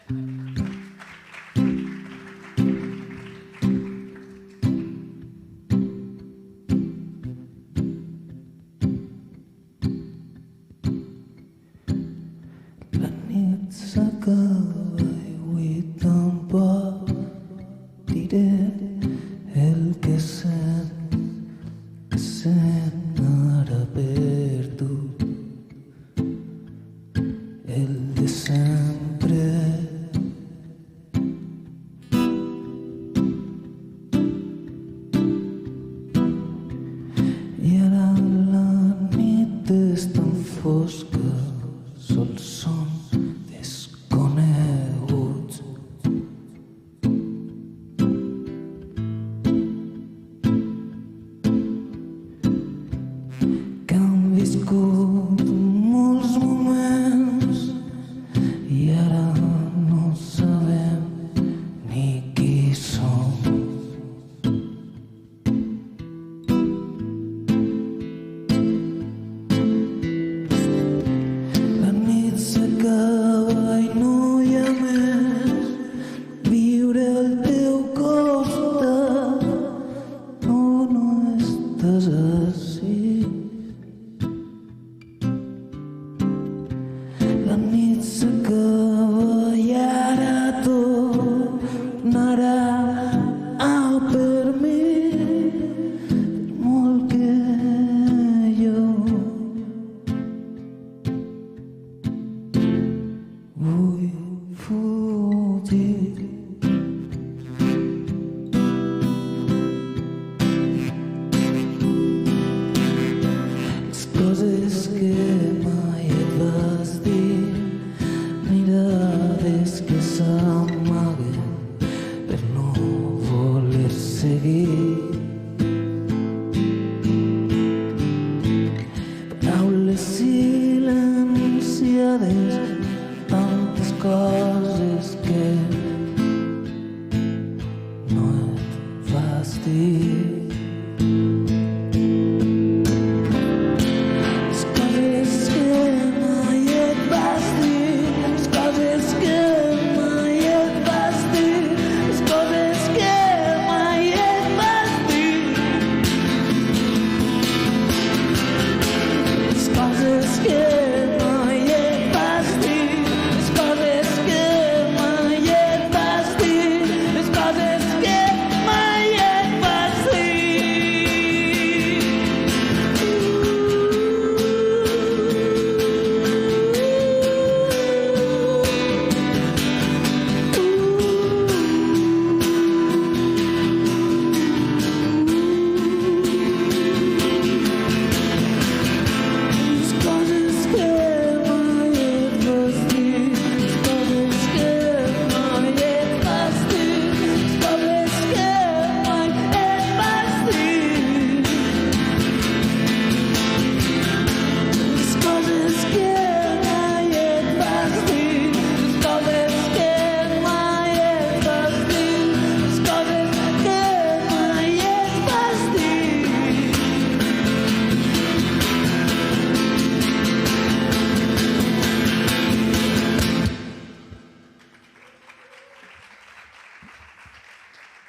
La nit s'acaba i avui tampoc diré el que sent ara per tu, el de sempre. I ara la nit és tan fosca, sols són desconeguts. Que han viscut molts moments i ara no sabem ni qui som. La nit s'acaba i no hi ha més viure al teu costat. No, no estàs ací. La nit s'acaba i ara tornarà per mi, per molt que jo vull fugir. Les coses que mai et vas dir, mirades que s'amaguen per no voler seguir. Paraules silenciades, tantes coses